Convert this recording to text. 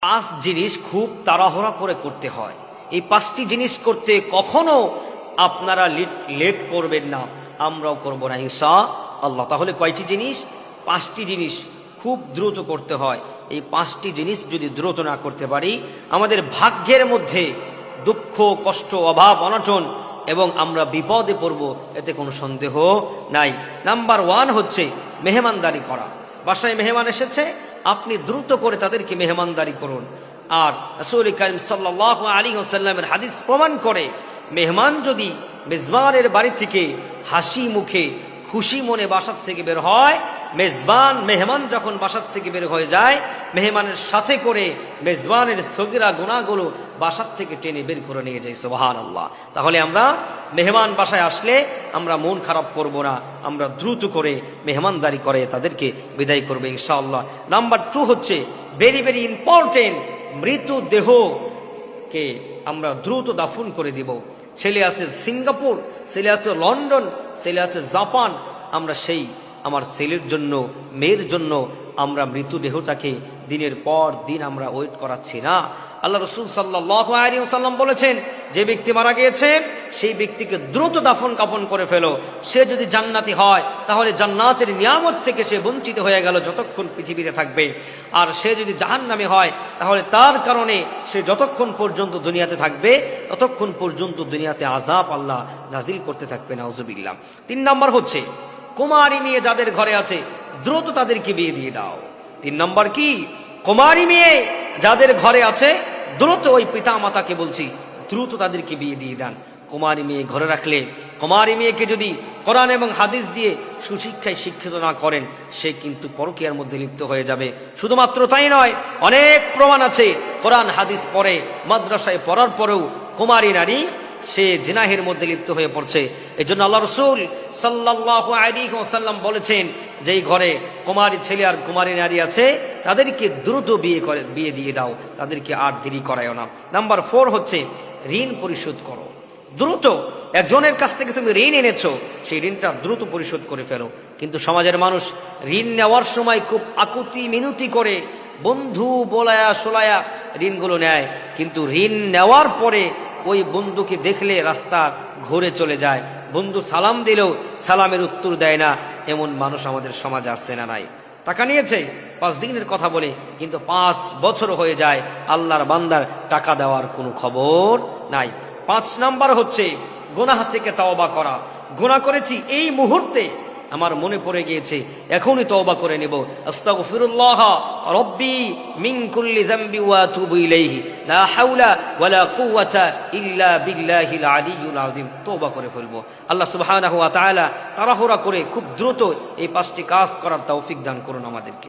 পাঁচ জিনিস খুব তাড়াহুড়া করে করতে হয়। এই পাঁচটি জিনিস করতে কখনো আপনারা লেট করবেন না, আমরাও করব না ইনশাআল্লাহ। তাহলে কয়টি জিনিস? পাঁচটি জিনিস খুব দ্রুত করতে হয়। এই পাঁচটি জিনিস যদি দ্রুত না করতে পারি, আমাদের ভাগ্যের মধ্যে দুঃখ, কষ্ট, অভাব, অনটন এবং আমরা বিপদে পড়ব, এতে কোনো সন্দেহ নাই। নাম্বার 1 হচ্ছে মেহমানদারি করা। বাসায় মেহমান এসেছে, আপনি দ্রুত করে তাদেরকে মেহমানদারি করুন। আর রাসূল কারীম সাল্লাল্লাহু আলাইহি ওয়াসাল্লামের হাদিস প্রমাণ করে, মেহমান যদি মেজবানের বাড়ি থেকে হাসি মুখে খুশি মনে বাসার থেকে বের হয়, মেহমান যখন বাসার থেকে বের হয়ে যায়, মেহমানের সাথে করে মেজবানের সগীরা গুনাহগুলো বাসার থেকে টেনে বের করে নিয়ে যায়। সুবহানাল্লাহ। তাহলে আমরা মেহমান বাসায় আসলে আমরা মন খারাপ করব না, আমরা দ্রুত করে মেহমানদারি করে তাদেরকে বিদায় করবে ইনশাআল্লাহ। নাম্বার 2 হচ্ছে ভেরি ভেরি ইম্পর্টেন্ট, মৃতদেহকে আমরা দ্রুত দাফন করে দিব। ছেলে আছে সিঙ্গাপুর, ছেলে আছে লন্ডন, ছেলে আছে জাপান, আমরা সেই আমার ছেলের জন্য, মেয়ের জন্য আমরা মৃতদেহটাকে দিনের পর দিন আমরা ওয়েট করাচ্ছি না। আল্লাহ রাসূল সাল্লাল্লাহু আলাইহি ওয়াসাল্লাম বলেছেন, যে ব্যক্তি মারা গিয়েছে সেই ব্যক্তিকে দ্রুত দাফন কাফন করে ফেলো। সে যদি জান্নাতি হয় তাহলে জান্নাতের নিয়ামত থেকে সে বঞ্চিত হয়ে গেল যতক্ষণ পৃথিবীতে থাকবে। আর সে যদি জাহান্নামী হয় তাহলে তার কারণে সে যতক্ষণ পর্যন্ত দুনিয়াতে থাকবে ততক্ষণ পর্যন্ত দুনিয়াতে আযাব আল্লাহ নাজিল করতে থাকবে। নাউজুবিল্লাহ। 3 নাম্বার হচ্ছে কুমারী মেয়ে যাদের ঘরে আছে দ্রুত তাদেরকে বিয়ে দিয়ে দাও। 3 নাম্বার কি? কুমারী মেয়ে যাদের ঘরে আছে দ্রুত, ওই পিতা মাতাকে বলছি, দ্রুত তাদেরকে বিয়ে দিয়ে দেন। কুমারী মেয়ে ঘরে রাখলে, কুমারী মেয়েকে যদি কোরআন এবং হাদিস দিয়ে সুশিক্ষায় শিক্ষিত না করেন, সে কিন্তু পরকীয়ার মধ্যে লিপ্ত হয়ে যাবে। শুধুমাত্র তাই নয়, অনেক প্রমাণ আছে কোরআন হাদিস পড়ে মাদ্রাসায় পড়ার পরেও কুমারী নারী সে জিনাহের মধ্যে লিপ্ত হয়ে পড়ছে। এজন্য আল্লাহ রাসূল সাল্লাল্লাহু আলাইহি ওয়াসাল্লাম বলেছেন, যেই ঘরে কুমারী ছেলে আর কুমারী নারী আছে তাদেরকে দ্রুত বিয়ে দিয়ে দাও, তাদেরকে আর দেরি করায়ও না। নাম্বার 4 হচ্ছে ঋণ পরিশোধ করো দ্রুত। একজনের কাছ থেকে তুমি ঋণ এনেছো, সেই ঋণটা দ্রুত পরিশোধ করে ফেলো। কিন্তু সমাজের মানুষ ঋণ নেওয়ার সময় খুব আকুতি মিনতি করে, বন্ধু বলায়া শোলায়া ঋণগুলো নেয়, কিন্তু ঋণ নেওয়ার পরে ওই বন্ধুকে দেখলে রাস্তা ঘুরে চলে যায়। বন্ধু সালাম দিলেও সালামের উত্তর দেয় না। এমন মানুষ আমাদের সমাজে আছে না নাই? টাকা নিয়েছে 5 দিনের কথা বলে, কিন্তু 5 বছর হয়ে যায় আল্লাহর বান্দার টাকা দেওয়ার কোনো খবর নাই। 5 নাম্বার হচ্ছে গুনাহ থেকে তওবা করা। গুনাহ করেছি, এই মুহূর্তে আমার মনে পড়ে গিয়েছে, এখনই তওবা করে নেব। আস্তাগফিরুল্লাহ রাব্বি মিন কুল্লি যামবি ওয়া আতুবু ইলাইহি লা হাওলা ওয়ালা কুওয়াতা ইল্লা বিল্লাহিল আলিয়্যুল আযীম। তওবা করে ফেলবো। আল্লাহ সুবহানাহু ওয়া তাআলা তাড়াহুড়া করে খুব দ্রুত এই 5টি কাজ করার তৌফিক দান করুন আমাদেরকে।